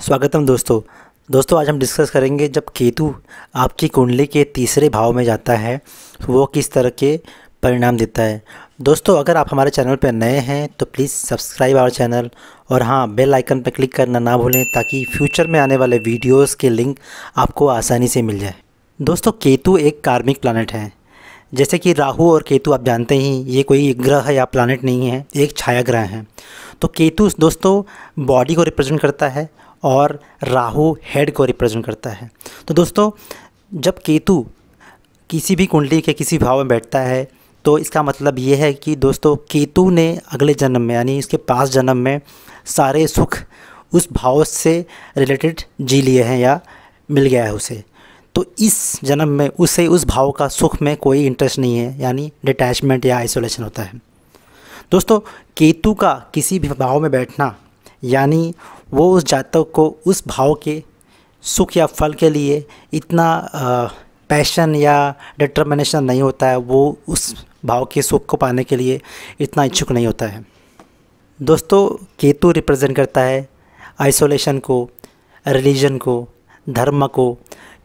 स्वागतम दोस्तों आज हम डिस्कस करेंगे जब केतु आपकी कुंडली के तीसरे भाव में जाता है वो किस तरह के परिणाम देता है। दोस्तों अगर आप हमारे चैनल पर नए हैं तो प्लीज़ सब्सक्राइब आवर चैनल और हाँ बेल आइकन पर क्लिक करना ना भूलें ताकि फ्यूचर में आने वाले वीडियोस के लिंक आपको आसानी से मिल जाए। दोस्तों केतु एक कार्मिक प्लैनेट है। जैसे कि राहु और केतु आप जानते ही ये कोई ग्रह या प्लैनेट नहीं है, एक छाया ग्रह है। तो केतु दोस्तों बॉडी को रिप्रेजेंट करता है और राहु हेड को रिप्रेजेंट करता है। तो दोस्तों जब केतु किसी भी कुंडली के किसी भाव में बैठता है तो इसका मतलब ये है कि दोस्तों केतु ने अगले जन्म में यानी इसके पास जन्म में सारे सुख उस भाव से रिलेटेड जी लिए हैं या मिल गया है उसे। तो इस जन्म में उसे उस भाव का सुख में कोई इंटरेस्ट नहीं है, यानी डिटैचमेंट या आइसोलेशन होता है। दोस्तों केतु का किसी भी भाव में बैठना यानी वो उस जातक को उस भाव के सुख या फल के लिए इतना पैशन या डिटर्मिनेशन नहीं होता है, वो उस भाव के सुख को पाने के लिए इतना इच्छुक नहीं होता है। दोस्तों केतु रिप्रेजेंट करता है आइसोलेशन को, रिलीजन को, धर्म को।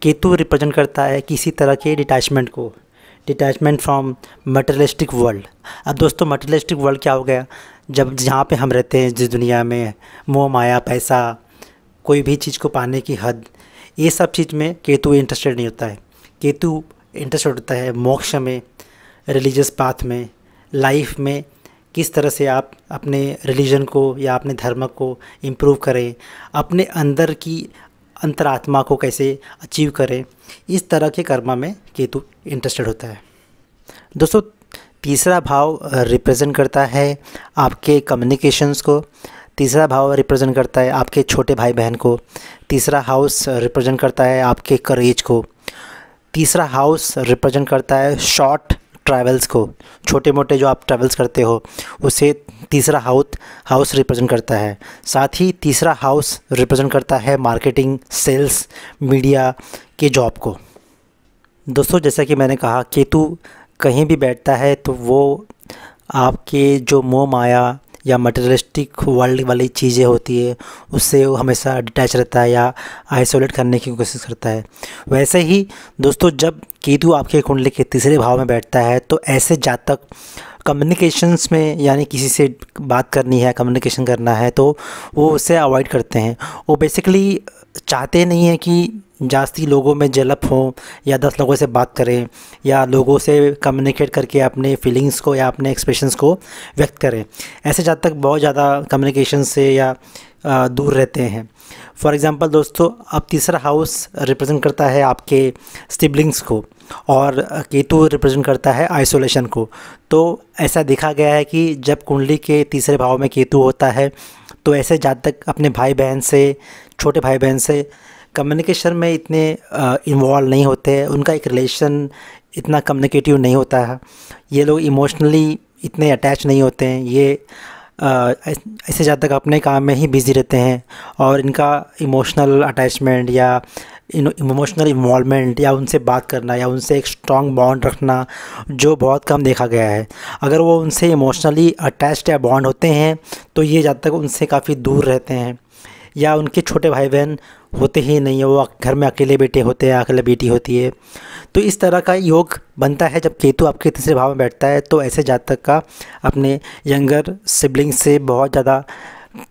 केतु रिप्रेजेंट करता है किसी तरह के डिटैचमेंट को, डिटैचमेंट फ्रॉम मटेरियलिस्टिक वर्ल्ड। अब दोस्तों मटेरियलिस्टिक वर्ल्ड क्या हो गया? जब जहाँ पे हम रहते हैं जिस दुनिया में मोह माया, पैसा, कोई भी चीज़ को पाने की हद, ये सब चीज़ में केतु इंटरेस्टेड नहीं होता है। केतु इंटरेस्टेड होता है मोक्ष में, रिलीजियस पाथ में, लाइफ में किस तरह से आप अपने रिलीजन को या अपने धर्म को इम्प्रूव करें, अपने अंदर की अंतरात्मा को कैसे अचीव करें, इस तरह के कर्म में केतु इंटरेस्टेड होता है। दोस्तों तीसरा भाव रिप्रेजेंट करता है आपके कम्युनिकेशंस को, तीसरा भाव रिप्रेजेंट करता है आपके छोटे भाई बहन को, तीसरा हाउस रिप्रेजेंट करता है आपके करेज को, तीसरा हाउस रिप्रेजेंट करता है शॉर्ट ट्रैवल्स को, छोटे मोटे जो आप ट्रैवल्स करते हो उसे तीसरा हाउस रिप्रेजेंट करता है। साथ ही तीसरा हाउस रिप्रेजेंट करता है मार्केटिंग, सेल्स, मीडिया के जॉब को। दोस्तों जैसा कि मैंने कहा केतु कहीं भी बैठता है तो वो आपके जो मोह माया या मटेरियलिस्टिक वर्ल्ड वाली चीज़ें होती है उससे वो हमेशा डिटैच रहता है या आइसोलेट करने की कोशिश करता है। वैसे ही दोस्तों जब केतु आपके कुंडली के तीसरे भाव में बैठता है तो ऐसे जातक कम्युनिकेशंस में यानी किसी से बात करनी है, कम्युनिकेशन करना है तो वो उसे अवॉइड करते हैं। वो बेसिकली चाहते नहीं हैं कि जास्ती लोगों में जलप हो या 10 लोगों से बात करें या लोगों से कम्युनिकेट करके अपने फीलिंग्स को या अपने एक्सप्रेशंस को व्यक्त करें। ऐसे जातक बहुत ज़्यादा कम्युनिकेशन से या दूर रहते हैं। फॉर एग्ज़ाम्पल दोस्तों अब तीसरा हाउस रिप्रेजेंट करता है आपके सिबलिंग्स को और केतु रिप्रेजेंट करता है आइसोलेशन को। तो ऐसा देखा गया है कि जब कुंडली के तीसरे भाव में केतु होता है तो ऐसे जातक अपने भाई बहन से, छोटे भाई बहन से कम्युनिकेशन में इतने इन्वॉल्व नहीं होते हैं, उनका एक रिलेशन इतना कम्युनिकेटिव नहीं होता है, ये लोग इमोशनली इतने अटैच नहीं होते हैं, ये ऐसे जातक अपने काम में ही बिज़ी रहते हैं और इनका इमोशनल अटैचमेंट या इमोशनल इन्वॉल्वमेंट या उनसे बात करना या उनसे एक स्ट्रॉन्ग बॉन्ड रखना जो बहुत कम देखा गया है। अगर वो उनसे इमोशनली अटैच्ड या बॉन्ड होते हैं तो ये जातक उनसे काफ़ी दूर रहते हैं या उनके छोटे भाई बहन होते ही नहीं है, वो घर में अकेले बेटे होते हैं, अकेले बेटी होती है। तो इस तरह का योग बनता है जब केतु आपके तीसरे भाव में बैठता है तो ऐसे जातक का अपने यंगर सिबलिंग से बहुत ज़्यादा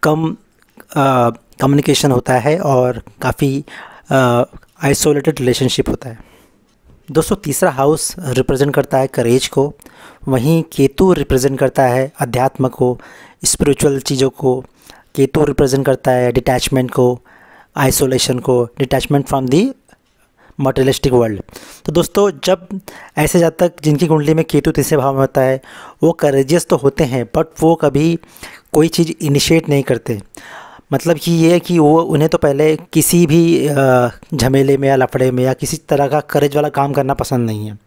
कम कम्युनिकेशन होता है और काफ़ी आइसोलेटेड रिलेशनशिप होता है। दोस्तों तीसरा हाउस रिप्रेजेंट करता है करेज को, वहीं केतु रिप्रेजेंट करता है अध्यात्म को, स्पिरिचुअल चीज़ों को। केतु रिप्रेजेंट करता है डिटैचमेंट को, आइसोलेशन को, detachment from the materialistic world. तो दोस्तों जब ऐसे जातक जिनकी कुंडली में केतु तीसरे भाव में होता है वो करेजियस तो होते हैं बट वो कभी कोई चीज़ इनिशिएट नहीं करते। मतलब कि ये है कि वो उन्हें तो पहले किसी भी झमेले में या लफड़े में या किसी तरह का करेज वाला काम करना पसंद नहीं है।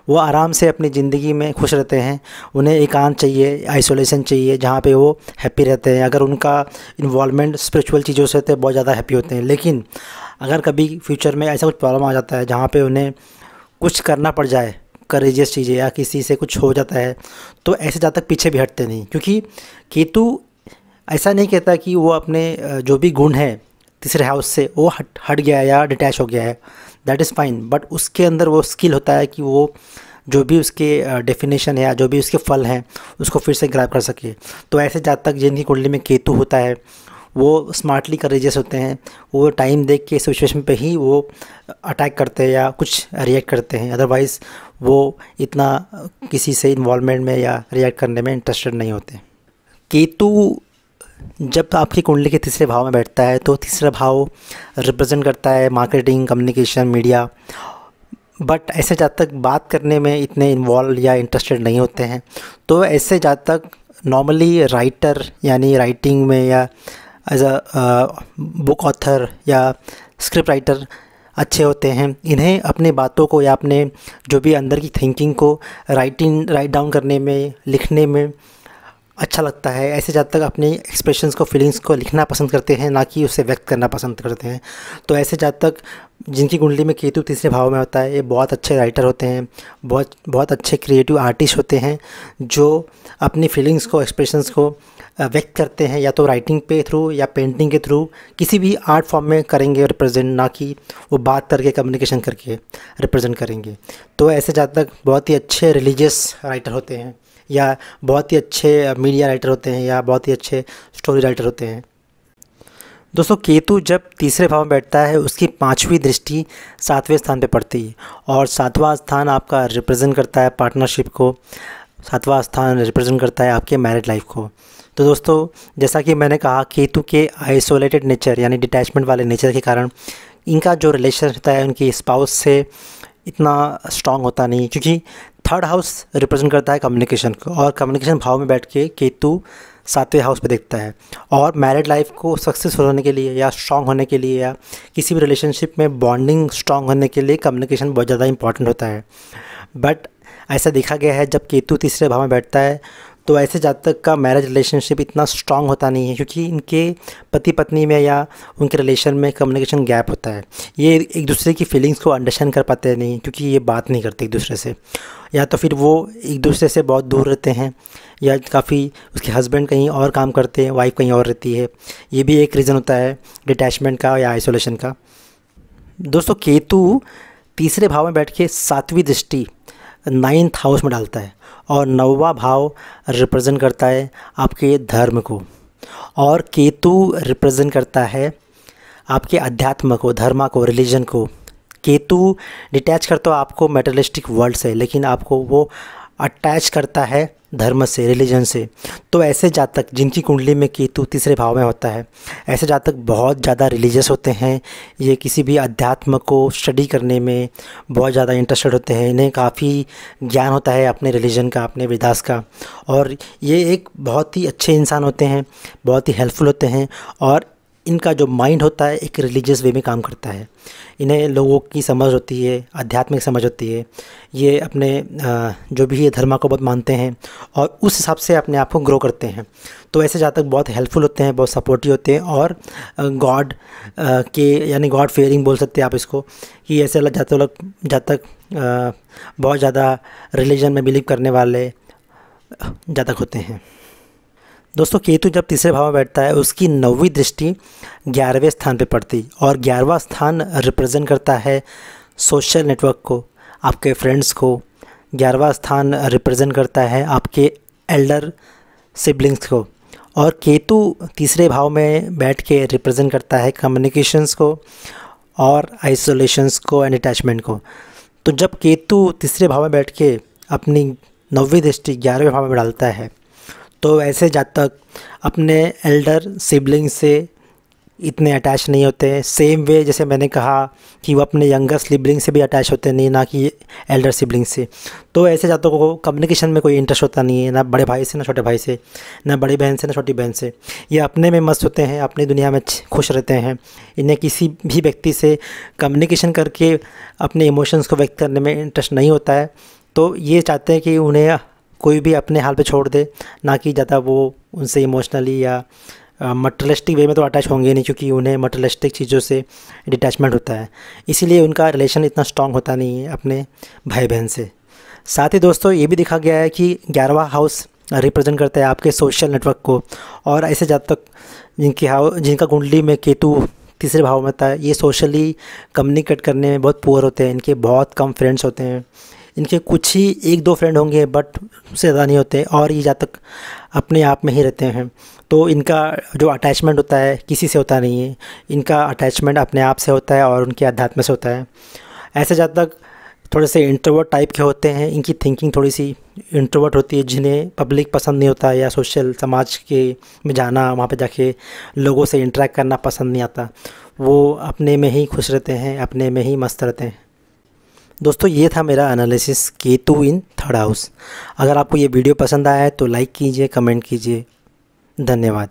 वो आराम से अपनी ज़िंदगी में खुश रहते हैं, उन्हें एकांत चाहिए, आइसोलेशन चाहिए जहाँ पे वो हैप्पी रहते हैं। अगर उनका इन्वॉल्वमेंट स्पिरिचुअल चीज़ों से तो बहुत ज़्यादा हैप्पी होते हैं। लेकिन अगर कभी फ्यूचर में ऐसा कुछ प्रॉब्लम आ जाता है जहाँ पे उन्हें कुछ करना पड़ जाए, करेजियस चीज़ें या किसी से कुछ हो जाता है, तो ऐसे जातक पीछे भी हटते नहीं। क्योंकि केतु ऐसा नहीं कहता कि वो अपने जो भी गुण है तीसरे हाउस से वो हट गया है या डिटैच हो गया है, दैट इज़ फाइन, बट उसके अंदर वो स्किल होता है कि वो जो भी उसके डेफिनेशन है या जो भी उसके फल हैं उसको फिर से ग्रैब कर सके। तो ऐसे जातक जिनकी कुंडली में केतु होता है वो स्मार्टली करेजियस होते हैं, वो टाइम देख के सिचुएशन पे ही वो अटैक करते हैं या कुछ रिएक्ट करते हैं, अदरवाइज़ वो इतना किसी से इन्वॉल्वमेंट में या रिएक्ट करने में इंटरेस्टेड नहीं होते। केतु जब आपकी कुंडली के तीसरे भाव में बैठता है तो तीसरा भाव रिप्रेजेंट करता है मार्केटिंग, कम्युनिकेशन, मीडिया, बट ऐसे जातक बात करने में इतने इन्वॉल्व या इंटरेस्टेड नहीं होते हैं। तो ऐसे जातक नॉर्मली राइटर यानी राइटिंग में या एज अ बुक ऑथर या स्क्रिप्ट राइटर अच्छे होते हैं। इन्हें अपने बातों को या अपने जो भी अंदर की थिंकिंग को राइट डाउन करने में, लिखने में अच्छा लगता है। ऐसे जातक अपने एक्सप्रेशंस को, फीलिंग्स को लिखना पसंद करते हैं, ना कि उसे व्यक्त करना पसंद करते हैं। तो ऐसे जातक जिनकी कुंडली में केतु तीसरे भाव में होता है ये बहुत अच्छे राइटर होते हैं, बहुत अच्छे क्रिएटिव आर्टिस्ट होते हैं जो अपनी फीलिंग्स को, एक्सप्रेशंस को व्यक्त करते हैं, या तो राइटिंग पे थ्रू या पेंटिंग के थ्रू, किसी भी आर्ट फॉर्म में करेंगे रिप्रेजेंट, ना कि वो बात करके, कम्युनिकेशन करके रिप्रेजेंट करेंगे। तो ऐसे जातक बहुत ही अच्छे रिलीजियस राइटर होते हैं, या बहुत ही अच्छे मीडिया राइटर होते हैं, या बहुत ही अच्छे स्टोरी राइटर होते हैं। दोस्तों, केतु जब तीसरे भाव में बैठता है उसकी 5वीं दृष्टि 7वें स्थान पे पड़ती है, और 7वां स्थान आपका रिप्रेजेंट करता है पार्टनरशिप को, 7वां स्थान रिप्रेजेंट करता है आपके मैरिड लाइफ को। तो दोस्तों, जैसा कि मैंने कहा, केतु के आइसोलेटेड नेचर यानी डिटैचमेंट वाले नेचर के कारण इनका जो रिलेशन होता है उनकी स्पाउस से इतना स्ट्रांग होता नहीं, क्योंकि 3rd हाउस रिप्रेजेंट करता है कम्युनिकेशन को, और कम्युनिकेशन भाव में बैठ के केतु 7वें हाउस पे देखता है। और मैरिड लाइफ को सक्सेसफुल होने के लिए या स्ट्रांग होने के लिए, या किसी भी रिलेशनशिप में बॉन्डिंग स्ट्रांग होने के लिए कम्युनिकेशन बहुत ज़्यादा इंपॉर्टेंट होता है। बट ऐसा देखा गया है जब केतु तीसरे भाव में बैठता है तो ऐसे जातक का मैरिज रिलेशनशिप इतना स्ट्रांग होता नहीं है, क्योंकि इनके पति पत्नी में या उनके रिलेशन में कम्युनिकेशन गैप होता है। ये एक दूसरे की फीलिंग्स को अंडरस्टैंड कर पाते नहीं, क्योंकि ये बात नहीं करते एक दूसरे से, या तो फिर वो एक दूसरे से बहुत दूर रहते हैं, या काफ़ी उसके हस्बैंड कहीं और काम करते हैं, वाइफ कहीं और रहती है। ये भी एक रीज़न होता है डिटैचमेंट का या आइसोलेशन का। दोस्तों, केतु तीसरे भाव में बैठ के 7वीं दृष्टि 9th हाउस में डालता है, और 9वां भाव रिप्रेजेंट करता है आपके धर्म को, और केतु रिप्रेजेंट करता है आपके अध्यात्म को, धर्म को, रिलीजन को। केतु डिटैच करता है आपको मेटेरियलिस्टिक वर्ल्ड से, लेकिन आपको वो अटैच करता है धर्म से, रिलीजन से। तो ऐसे जातक जिनकी कुंडली में केतु तीसरे भाव में होता है, ऐसे जातक बहुत ज़्यादा रिलीजियस होते हैं। ये किसी भी अध्यात्म को स्टडी करने में बहुत ज़्यादा इंटरेस्टेड होते हैं। इन्हें काफ़ी ज्ञान होता है अपने रिलीजन का, अपने वेदास का, और ये एक बहुत ही अच्छे इंसान होते हैं, बहुत ही हेल्पफुल होते हैं, और इनका जो माइंड होता है एक रिलीजियस वे में काम करता है। इन्हें लोगों की समझ होती है, आध्यात्मिक समझ होती है। ये अपने जो भी ये धर्म को बहुत मानते हैं और उस हिसाब से अपने आप को ग्रो करते हैं। तो ऐसे जातक बहुत हेल्पफुल होते हैं, बहुत सपोर्टिव होते हैं, और गॉड के यानी गॉड फेयरिंग बोल सकते हैं आप इसको, कि ऐसे जातक बहुत ज़्यादा रिलीजन में बिलीव करने वाले जातक होते हैं। दोस्तों, केतु जब तीसरे भाव में बैठता है उसकी 9वीं दृष्टि 11वें स्थान पे पड़ती, और 11वां स्थान रिप्रेजेंट करता है सोशल नेटवर्क को, आपके फ्रेंड्स को। 11वां स्थान रिप्रेजेंट करता है आपके एल्डर सिबलिंग्स को, और केतु तीसरे भाव में बैठ के रिप्रेजेंट करता है कम्युनिकेशंस को और आइसोलेशंस को एंड अटैचमेंट को। तो जब केतु तीसरे भाव में बैठ के अपनी 9वीं दृष्टि 11वें भाव में डालता है तो ऐसे जातक अपने एल्डर सिबलिंग से इतने अटैच नहीं होते हैं। सेम वे जैसे मैंने कहा कि वो अपने यंगर सिबलिंग से भी अटैच होते नहीं, ना कि एल्डर सिबलिंग से। तो ऐसे जातकों को कम्युनिकेशन में कोई इंटरेस्ट होता नहीं है, ना बड़े भाई से, ना छोटे भाई से, ना बड़ी बहन से, ना छोटी बहन से। ये अपने में मस्त होते हैं, अपनी दुनिया में खुश रहते हैं। इन्हें किसी भी व्यक्ति से कम्युनिकेशन करके अपने इमोशंस को व्यक्त करने में इंटरेस्ट नहीं होता है। तो ये चाहते हैं कि उन्हें कोई भी अपने हाल पे छोड़ दे, ना कि ज़्यादा वो उनसे इमोशनली या मटेरियलिस्टिक वे में तो अटैच होंगे नहीं, क्योंकि उन्हें मटेरियलिस्टिक चीज़ों से डिटैचमेंट होता है। इसीलिए उनका रिलेशन इतना स्ट्रांग होता नहीं है अपने भाई बहन से। साथ ही दोस्तों, ये भी देखा गया है कि 11वां हाउस रिप्रेजेंट करता है आपके सोशल नेटवर्क को, और ऐसे जातक जिनका कुंडली में केतु तीसरे भाव में होता है, ये सोशली कम्युनिकेट करने में बहुत पुअर होते हैं। इनके बहुत कम फ्रेंड्स होते हैं, इनके कुछ ही 1-2 फ्रेंड होंगे, बट उससे ज़्यादा नहीं होते, और ये ज़्यादा तक अपने आप में ही रहते हैं। तो इनका जो अटैचमेंट होता है किसी से होता नहीं है, इनका अटैचमेंट अपने आप से होता है और उनके अध्यात्म से होता है। ऐसे ज़्यादा तक थोड़े से इंट्रोवर्ट टाइप के होते हैं, इनकी थिंकिंग थोड़ी सी इंट्रोवर्ट होती है, जिन्हें पब्लिक पसंद नहीं होता या सोशल समाज के में जाना, वहाँ पे जाके लोगों से इंटरेक्ट करना पसंद नहीं आता। वो अपने में ही खुश रहते हैं, अपने में ही मस्त रहते हैं। दोस्तों, ये था मेरा analysis Ketu in third house. अगर आपको ये वीडियो पसंद आया है तो लाइक कीजिए, कमेंट कीजिए। धन्यवाद।